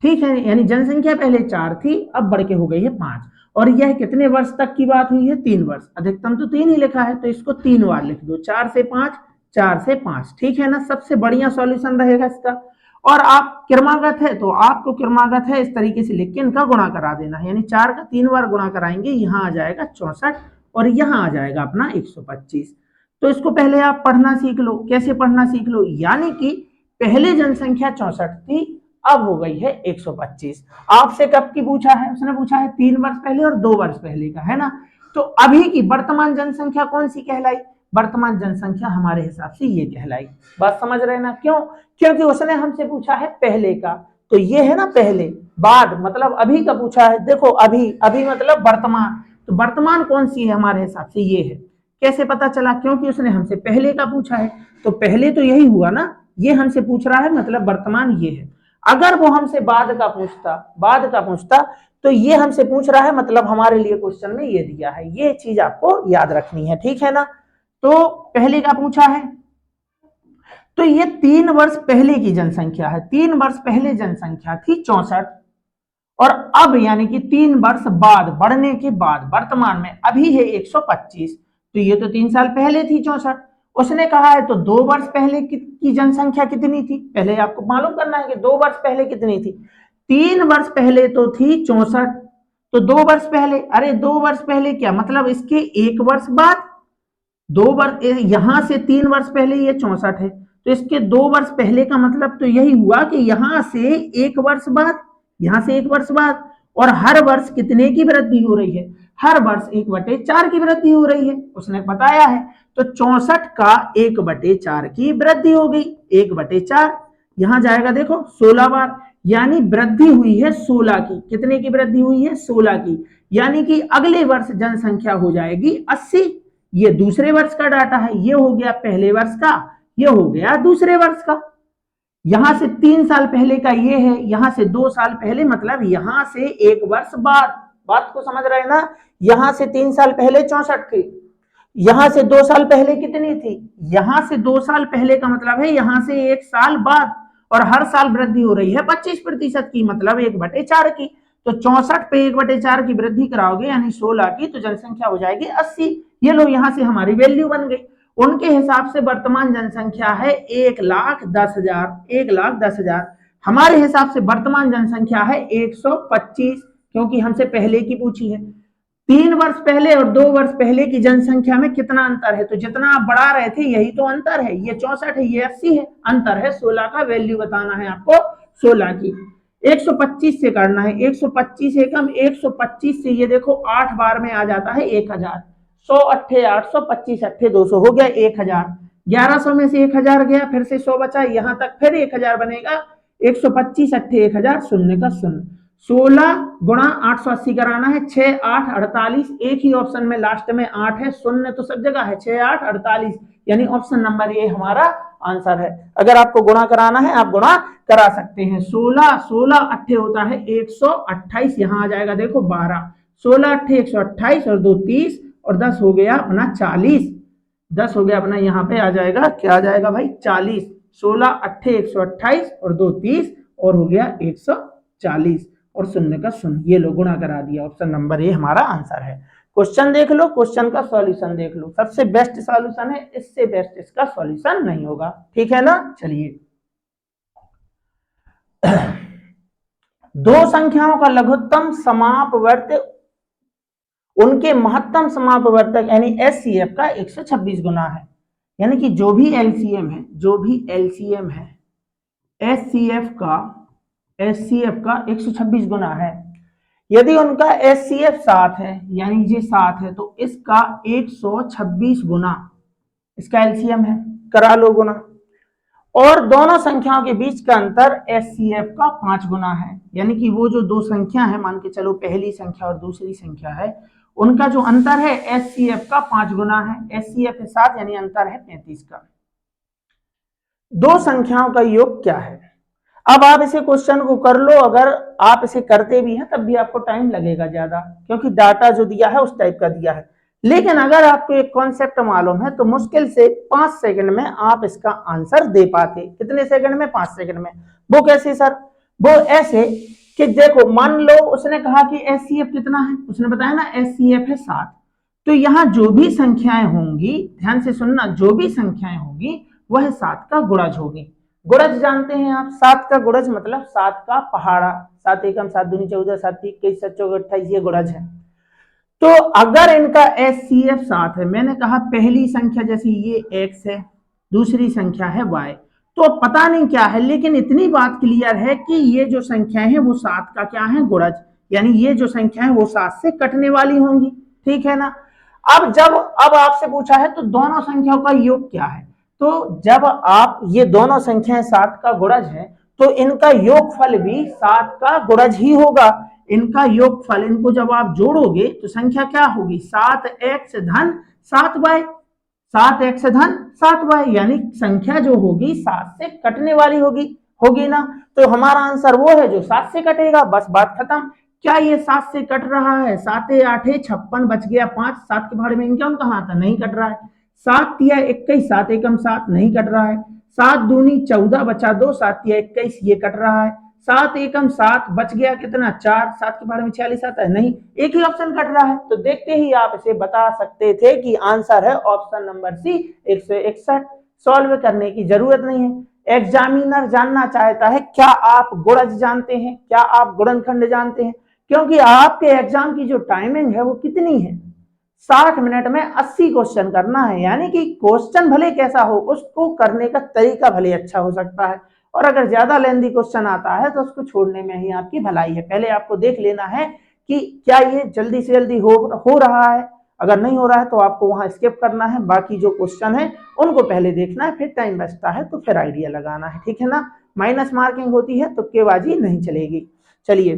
ठीक है। यानी जनसंख्या पहले 4 थी अब बढ़ के हो गई है 5। और यह कितने वर्ष तक की बात हुई है, 3 वर्ष। अधिकतम तो 3 ही लिखा है तो इसको 3 बार लिख दो, 4 से 5, 4 से 5, ठीक है ना। सबसे बढ़िया सॉल्यूशन रहेगा इसका। और आप क्रमागत है तो आपको क्रमागत है इस तरीके से लिख के इनका गुणा करा देना है, यानी 4 का 3 बार गुणा कराएंगे, यहाँ आ जाएगा 64 और यहाँ आ जाएगा अपना 125। तो इसको पहले आप पढ़ना सीख लो। कैसे पढ़ना सीख लो, यानी कि पहले जनसंख्या 64 थी अब हो गई है 125। आपसे कब की पूछा है, उसने पूछा है 3 वर्ष पहले और 2 वर्ष पहले का, है ना। तो अभी की वर्तमान जनसंख्या कौन सी कहलाई, वर्तमान जनसंख्या हमारे हिसाब से ये कहलाई। बात समझ रहे ना, क्यों, क्योंकि उसने हमसे पूछा है पहले का, तो ये है ना पहले, बाद मतलब अभी का पूछा है। देखो अभी, अभी मतलब वर्तमान, तो वर्तमान कौन सी है हमारे हिसाब से ये है। कैसे पता चला, क्योंकि उसने हमसे पहले का पूछा है, तो पहले तो यही हुआ ना, ये हमसे पूछ रहा है मतलब वर्तमान ये है। अगर वो हमसे बाद का पूछता तो ये हमसे पूछ रहा है मतलब हमारे लिए क्वेश्चन में ये दिया है। ये चीज आपको याद रखनी है, ठीक है ना। तो पहले का पूछा है, तो ये 3 वर्ष पहले की जनसंख्या है। 3 वर्ष पहले जनसंख्या थी 64 और अब यानी कि 3 वर्ष बाद बढ़ने के बाद वर्तमान में अभी है 125। तो ये तो 3 साल पहले थी 64। उसने कहा है तो 2 वर्ष पहले की जनसंख्या कितनी थी, पहले आपको मालूम करना है कि 2 वर्ष पहले कितनी थी। 3 वर्ष पहले तो थी 64, तो 2 वर्ष पहले, अरे 2 वर्ष पहले क्या मतलब इसके 1 वर्ष बाद, 2 वर्ष यहां से 3 वर्ष पहले ये 64 है तो इसके 2 वर्ष पहले का मतलब तो यही हुआ कि यहां से 1 वर्ष बाद, यहां से 1 वर्ष बाद। और हर वर्ष कितने की वृद्धि हो रही है, हर वर्ष 1/4 की वृद्धि हो रही है, उसने बताया है। तो 64 का 1/4 की वृद्धि हो गई, 1/4 यहां जाएगा देखो 16 बार, यानी वृद्धि हुई है 16 की। कितने की वृद्धि हुई है, 16 की। यानी कि अगले वर्ष जनसंख्या हो जाएगी 80। ये दूसरे वर्ष का डाटा है, ये हो गया पहले वर्ष का, ये हो गया दूसरे वर्ष का। यहां से 3 साल पहले का ये है, यहां से 2 साल पहले मतलब यहां से 1 वर्ष बाद। बात को समझ रहे हैं ना, यहां से 3 साल पहले 64 थी, यहां से 2 साल पहले कितनी थी, यहां से 2 साल पहले का मतलब है यहां से 1 साल बाद। और हर साल वृद्धि हो रही है 25% की, मतलब 1/4 की। तो 64 पे 1/4 की वृद्धि कराओगे यानी 16 की, तो जनसंख्या हो जाएगी 80। ये लो यहां से हमारी वैल्यू बन गई। उनके हिसाब से वर्तमान जनसंख्या है 1,10,000, 1,10,000। हमारे हिसाब से वर्तमान जनसंख्या है 125, क्योंकि हमसे पहले की पूछी है। 3 वर्ष पहले और 2 वर्ष पहले की जनसंख्या में कितना अंतर है, तो जितना आप बढ़ा रहे थे यही तो अंतर है। ये 64 है, ये 80 है, अंतर है 16 का। वैल्यू बताना है आपको 16 की। 125 से करना है, 125 एकम, 125 से ये देखो 8 बार में आ जाता है 1000। 100 अट्ठे 800, 25 अट्ठे 200, हो गया 1000। 1100 में से 1000 गया, फिर से 100 बचा, यहां तक फिर 1000 बनेगा। 125 अट्ठे 1000, शून्य का शून्य। 16 गुणा 880 कराना है, 6 8 48। एक ही ऑप्शन में लास्ट में 8 है, शून्य तो सब जगह है, 6 8 48, यानी ऑप्शन नंबर ए हमारा आंसर है। अगर आपको गुणा कराना है आप गुणा करा सकते हैं। 16 16 अट्ठे होता है 128, यहां आ जाएगा देखो 12। 16 अट्ठे 128 और 2 30 और 10 हो गया अपना 40। 10 हो गया अपना, यहाँ पे आ जाएगा, क्या आ जाएगा भाई, 40। 16 अट्ठे 128 और 2 30 और हो गया 140 और शून्य का शून्य। ये लो गुणा करा दिया, ऑप्शन नंबर ए हमारा आंसर है। क्वेश्चन देख लो, क्वेश्चन का सॉल्यूशन देख लो, सबसे बेस्ट सॉल्यूशन है, इससे बेस्ट इसका सॉल्यूशन नहीं होगा, ठीक है ना। चलिए दो संख्याओं का लघुत्तम समापवर्त उनके महत्तम समापवर्तक यानी एचसीएफ का 126 गुना है। यानी कि जो भी एलसीएम है, जो भी एलसीएम है एचसीएफ का 126 गुना है। यदि उनका एचसीएफ 7 है, यानी ये 7 है, तो इसका 126 गुना इसका एलसीएम है, करा लो गुना। और दोनों संख्याओं के बीच का अंतर HCF का 5 गुना है। यानी कि वो जो दो संख्या है, मान के चलो पहली संख्या और दूसरी संख्या है, उनका जो अंतर है HCF का 5 गुना है। HCF के साथ यानी अंतर है 35 का। दो संख्याओं का योग क्या है? अब आप इसे क्वेश्चन को कर लो, अगर आप इसे करते भी हैं तब भी आपको टाइम लगेगा ज्यादा, क्योंकि डाटा जो दिया है उस टाइप का दिया है। लेकिन अगर आपको एक कॉन्सेप्ट मालूम है तो मुश्किल से 5 सेकंड में आप इसका आंसर दे पाते। कितने सेकंड में? 5 सेकंड में। वो कैसे सर? वो ऐसे कि देखो, मान लो उसने कहा कि HCF कितना है, उसने बताया ना HCF है 7। तो यहाँ जो भी संख्याएं होंगी, ध्यान से सुनना, जो भी संख्याएं होंगी वह 7 का गुणज होगी। गुणज जानते हैं आप? 7 का गुणज मतलब 7 का पहाड़ा। 7 एकम 7 दूनी 14, 7 21, 7 चौक 28, ये गुणज है। तो अगर इनका HCF 7 है, मैंने कहा पहली संख्या जैसे ये x है, दूसरी संख्या है y, तो पता नहीं क्या है, लेकिन इतनी बात क्लियर है कि ये जो संख्याएं हैं वो 7 का क्या है? गुणज। यानी ये जो संख्या है वो 7 से कटने वाली होंगी, ठीक है ना। अब आपसे पूछा है तो दोनों संख्याओं का योग क्या है, तो जब आप ये दोनों संख्याएं 7 का गुणज है तो इनका योगफल भी 7 का गुणज ही होगा। इनका योगफल, इनको जब आप जोड़ोगे तो संख्या क्या होगी? 7x धन 7y। 7x धन 7y, यानी संख्या जो होगी 7 से कटने वाली होगी ना। तो हमारा आंसर वो है जो 7 से कटेगा, बस बात खत्म। क्या ये 7 से कट रहा है? 7 8 56, बच गया 5, 7 के भाड़े में इनकम कहाँ था? नहीं कट रहा है। 7 तिया 21, 7 एकम 7, नहीं कट रहा है। 7 दूनी 14 बचा 2, 7 तिया 21, ये कट रहा है। 7 एकम 7, बच गया कितना? 4, 7 के भाड़े में 46 आता है, नहीं, एक ही ऑप्शन कट रहा है। तो देखते ही आप इसे बता सकते थे कि आंसर है ऑप्शन नंबर सी 161। सॉल्व करने की जरूरत नहीं है। एग्जामिनर जानना चाहता है क्या आप गुणज जानते हैं, क्या आप गुणनखंड जानते हैं, क्योंकि आपके एग्जाम की जो टाइमिंग है वो कितनी है? 60 मिनट में 80 क्वेश्चन करना है। यानी कि क्वेश्चन भले कैसा हो, उसको करने का तरीका भले अच्छा हो सकता है, और अगर ज्यादा लेंदी क्वेश्चन आता है तो उसको छोड़ने में ही आपकी भलाई है। पहले आपको देख लेना है कि क्या ये जल्दी से जल्दी हो रहा है। अगर नहीं हो रहा है तो आपको वहां स्किप करना है, बाकी जो क्वेश्चन है उनको पहले देखना है, फिर टाइम बचता है तो फिर आइडिया लगाना है, ठीक है ना। माइनस मार्किंग होती है, तुक्केबाजी नहीं चलेगी। चलिए,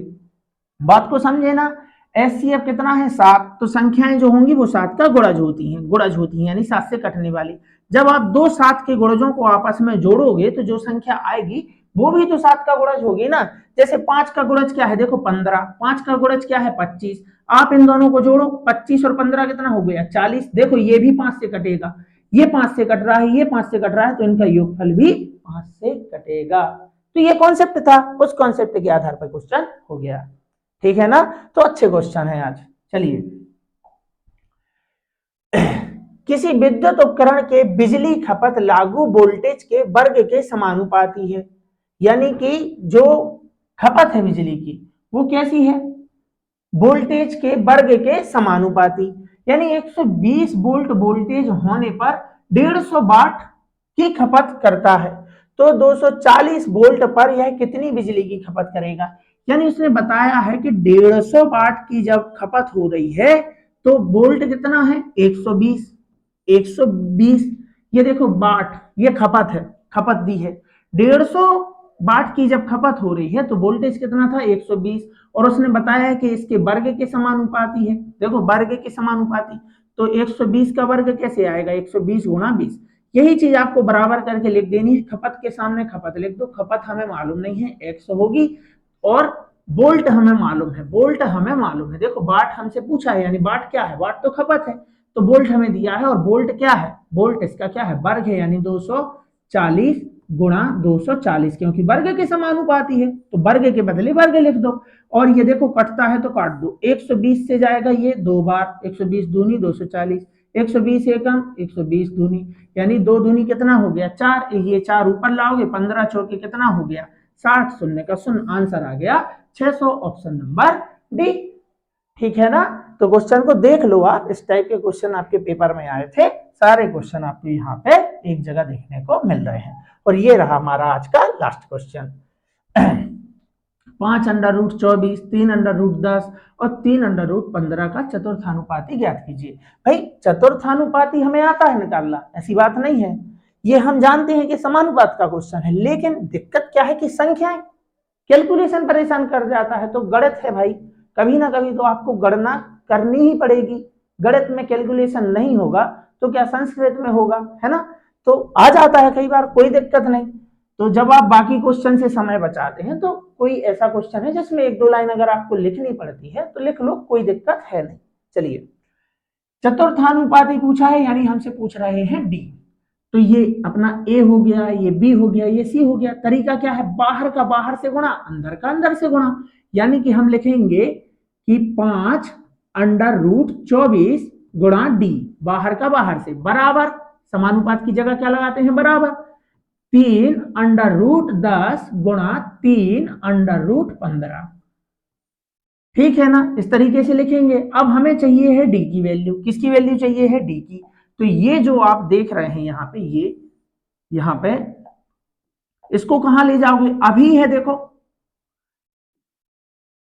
बात को समझे ना। HCF कितना है? 7। तो संख्याएं जो होंगी वो 7 का गुणज होती हैं, यानी 7 से कटने वाली। जब आप दो 7 के गुणजों को आपस में जोड़ोगे तो जो संख्या आएगी वो भी तो 7 का गुणज होगी ना। जैसे 5 का गुणज क्या है? देखो 15। 5 का गुणज क्या है? 25। आप इन दोनों को जोड़ो, 25 और 15 कितना हो गया? 40। देखो ये भी 5 से कटेगा, ये 5 से कट रहा है, ये 5 से कट रहा है, तो इनका योगफल भी 5 से कटेगा। तो ये कॉन्सेप्ट था, उस कॉन्सेप्ट के आधार पर क्वेश्चन हो गया, ठीक है ना। तो अच्छे क्वेश्चन है आज। चलिए, किसी विद्युत उपकरण के बिजली खपत लागू वोल्टेज के वर्ग के समानुपाती है। यानी कि जो खपत है बिजली की वो कैसी है? वोल्टेज के वर्ग के समानुपाती। यानी 120 वोल्ट वोल्टेज होने पर 150 वाट की खपत करता है, तो 240 वोल्ट पर यह कितनी बिजली की खपत करेगा? यानी उसने बताया है कि 150 वाट की जब खपत हो रही है तो वोल्ट कितना है? 120। 120, ये देखो वाट, ये खपत है, खपत दी है। 150 वाट की जब खपत हो रही है तो वोल्टेज कितना था? 120। और उसने बताया है कि इसके वर्ग के समानुपाती है। देखो वर्ग के समानुपाती, तो 120 का वर्ग कैसे आएगा? 120 गुणा 20। यही चीज आपको बराबर करके लिख देनी है। खपत के सामने खपत लिख दो। खपत हमें मालूम नहीं है, 100 होगी, और वोल्ट हमें मालूम है, वोल्ट हमें मालूम है। देखो वाट हमसे पूछा है, यानी वाट क्या है? वाट तो खपत है, तो वोल्ट हमें दिया है, और वोल्ट क्या है? वोल्ट इसका क्या है? वर्ग है, यानी 240 गुणा 240, क्योंकि वर्ग के समानुपाती है तो वर्ग के बदले वर्ग लिख दो। और ये देखो कटता है तो काट दो, 120 से जाएगा ये 2 बार, 120 दूनी 240, 120 एकम 120 दूनी, यानी 2 दूनी कितना हो गया? 4। ये 4 ऊपर लाओगे, 15 चौके कितना हो गया? 60। शून्य का शून्य, आंसर आ गया 600, ऑप्शन नंबर डी, ठीक है ना। तो क्वेश्चन को देख लो आप, इस टाइप के क्वेश्चन आपके पेपर में आए थे, सारे क्वेश्चन आपको यहाँ पे एक जगह देखने को मिल रहे हैं। और ये रहा हमारा आज का last question. 5 under root 24, 3 under root 10 और 3 अंडर रूट 15 का चतुर्थानुपाती ज्ञात कीजिए। भाई चतुर्थानुपाती हमें आता है निकालना, ऐसी बात नहीं है। ये हम जानते हैं कि समानुपात का क्वेश्चन है, लेकिन दिक्कत क्या है कि संख्याएं, कैलकुलेशन परेशान कर जाता है। तो गणित है भाई, कभी ना कभी तो आपको गणना करनी ही पड़ेगी। गणित में कैलकुलेशन नहीं होगा तो क्या संस्कृत में होगा, है ना। तो आ जाता है कई बार, कोई दिक्कत नहीं। तो जब आप बाकी क्वेश्चन से समय बचाते हैं तो कोई ऐसा क्वेश्चन है जिसमें एक दो लाइन अगर आपको लिखनी पड़ती है तो लिख लो, कोई दिक्कत है नहीं। चलिए, चतुर्थानुपाती पूछा है, यानी हमसे पूछ रहे हैं डी। तो ये अपना ए हो गया, ये बी हो गया, ये सी हो गया। तरीका क्या है, बाहर का बाहर से गुणा, अंदर का अंदर से गुणा। यानी कि हम लिखेंगे कि 5√24 गुणा डी, बाहर का बाहर से, बराबर समानुपात की जगह क्या लगाते हैं, बराबर 3√10 गुणा 3√15। ठीक है ना, इस तरीके से लिखेंगे। अब हमें चाहिए है डी की वैल्यू। किसकी वैल्यू चाहिए है, डी की। तो ये जो आप देख रहे हैं यहाँ पे, ये यहाँ पे इसको कहां ले जाओगे, अभी है देखो,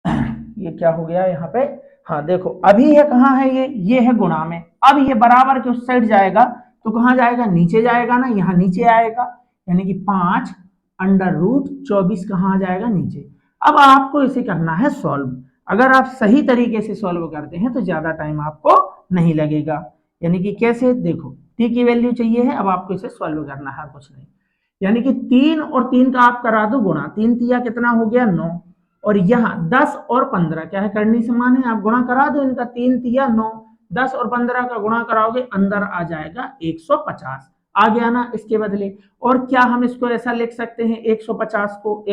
ये क्या हो गया यहाँ पे, हाँ देखो अभी है, कहाँ है ये है गुणा में। अब ये बराबर के उस साइड जाएगा तो कहां जाएगा, नीचे जाएगा ना, यहाँ नीचे आएगा। यानी कि 5√24 कहां आ जाएगा, नीचे। अब आपको इसे करना है सॉल्व। अगर आप सही तरीके से सॉल्व करते हैं तो ज्यादा टाइम आपको नहीं लगेगा। यानी कि कैसे, देखो टी की वैल्यू चाहिए है, अब आपको इसे सॉल्व करना है, कुछ नहीं। यानी कि 3 और 3 का आप करा दो गुणा, 3 तिया कितना हो गया, 9। और यहाँ 10 और 15 क्या है, करनी समान है, आप गुणा करा दो इनका, 3 तिया 9, 10 और 15 का गुणा कराओगे, अंदर आ जाएगा 150, आ गया ना इसके बदले। और क्या हम इसको ऐसा लिख सकते हैं, 150 को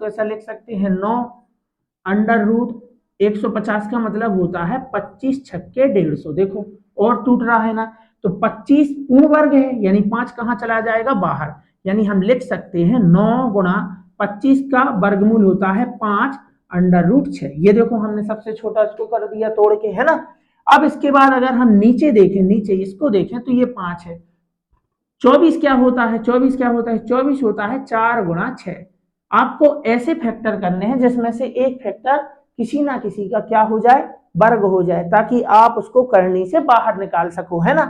ऐसा लिख सकते हैं, 9√150 का मतलब होता है 25 छक्के 150। देखो और टूट रहा है ना, तो 25 पूर्ण वर्ग है, यानी 5 कहां चला जाएगा, बाहर। यानी हम लिख सकते हैं 9 गुणा 25 का वर्गमूल होता है 5√6। ये देखो हमने सबसे छोटा इसको कर दिया तोड़ के, है ना। अब इसके बाद अगर हम नीचे देखें, नीचे इसको देखें तो ये 5 है। 24 क्या होता है, 24 क्या होता है, 24 होता है 4 गुणा 6। आपको ऐसे फैक्टर करने हैं जिसमें से एक फैक्टर किसी ना किसी का क्या हो जाए, वर्ग हो जाए, ताकि आप उसको करनी से बाहर निकाल सको, है ना।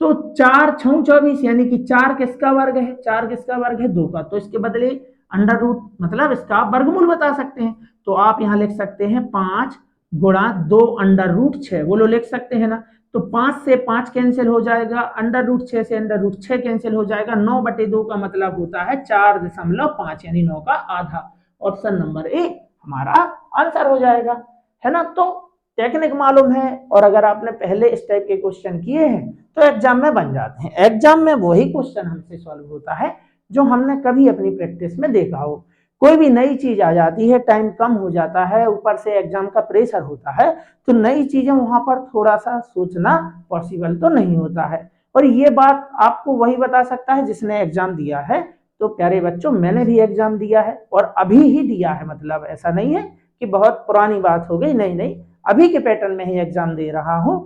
तो 4×6 = 24, यानी कि 4 किसका वर्ग है, 4 किसका वर्ग है, 2 का। तो इसके बदले अंडर रूट मतलब इसका वर्गमूल बता सकते हैं। तो आप यहां लिख सकते हैं 5 गुणा 2√6, बोलो लिख सकते हैं ना। तो 5 से 5 कैंसिल हो जाएगा, √6 से √6 कैंसिल हो जाएगा, 9/2 का मतलब होता है 4.5, यानी 9 का आधा। ऑप्शन नंबर ए हमारा आंसर हो जाएगा, है ना। तो टेक्निक मालूम है, और अगर आपने पहले इस टाइप के क्वेश्चन किए हैं तो एग्जाम में बन जाते हैं। एग्जाम में वही क्वेश्चन हमसे सॉल्व होता है जो हमने कभी अपनी प्रैक्टिस में देखा हो। कोई भी नई चीज आ जाती है, टाइम कम हो जाता है, ऊपर से एग्जाम का प्रेशर होता है, तो नई चीजें वहां पर थोड़ा सा सोचना पॉसिबल तो नहीं होता है। और ये बात आपको वही बता सकता है जिसने एग्जाम दिया है। तो प्यारे बच्चों, मैंने भी एग्जाम दिया है, और अभी ही दिया है, मतलब ऐसा नहीं है कि बहुत पुरानी बात हो गई, नहीं नहीं, अभी के पैटर्न में ही एग्जाम दे रहा हूं।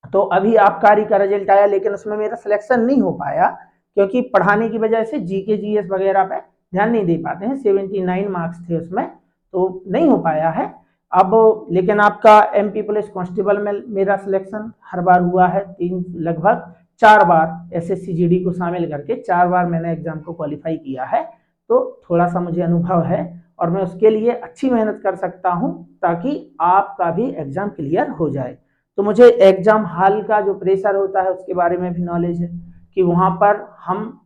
तो अभी आबकारी का रिजल्ट आया, लेकिन उसमें मेरा सिलेक्शन नहीं हो पाया, क्योंकि पढ़ाने की वजह से जीके जीएस वगैरह पे ध्यान नहीं दे पाते हैं। 79 मार्क्स थे उसमें, तो नहीं हो पाया है अब। लेकिन आपका एमपी पुलिस कांस्टेबल में मेरा सिलेक्शन हर बार हुआ है, लगभग 4 बार एसएससी जीडी को शामिल करके 4 बार मैंने एग्जाम को क्वालिफाई किया है। तो थोड़ा सा मुझे अनुभव है, और मैं उसके लिए अच्छी मेहनत कर सकता हूं ताकि आपका भी एग्जाम क्लियर हो जाए। तो मुझे एग्जाम हॉल का जो प्रेशर होता है उसके बारे में भी नॉलेज है, कि वहां पर हम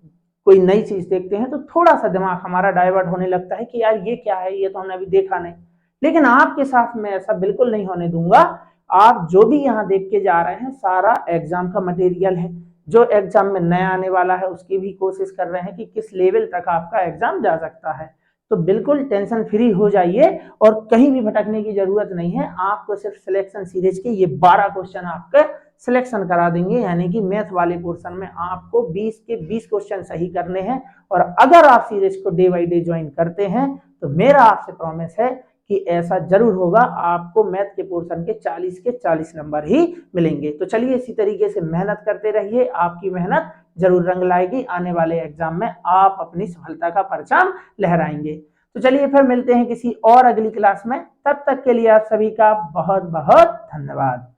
कोई नई चीज देखते हैं तो थोड़ा सा दिमाग हमारा डाइवर्ट होने लगता है कि यार ये क्या है, ये तो हमने अभी देखा नहीं। लेकिन आपके साथ मैं ऐसा बिल्कुल नहीं होने दूंगा। आप जो भी यहाँ देख के जा रहे हैं सारा एग्जाम का मटेरियल है, जो एग्जाम में नया आने वाला है उसकी भी कोशिश कर रहे हैं कि किस लेवल तक आपका एग्जाम जा सकता है। तो बिल्कुल टेंशन फ्री हो जाइए, और कहीं भी भटकने की जरूरत नहीं है। आपको सिर्फ सिलेक्शन सीरीज के ये 12 क्वेश्चन आपके सिलेक्शन करा देंगे, यानी कि मैथ वाले पोर्शन में आपको 20 के 20 क्वेश्चन सही करने हैं। और अगर आप सीरीज को डे बाई डे ज्वाइन करते हैं तो मेरा आपसे प्रॉमिस है कि ऐसा जरूर होगा, आपको मैथ के पोर्शन के 40 के 40 नंबर ही मिलेंगे। तो चलिए इसी तरीके से मेहनत करते रहिए, आपकी मेहनत जरूर रंग लाएगी। आने वाले एग्जाम में आप अपनी सफलता का परचम लहराएंगे। तो चलिए फिर मिलते हैं किसी और अगली क्लास में, तब तक के लिए आप सभी का बहुत बहुत धन्यवाद।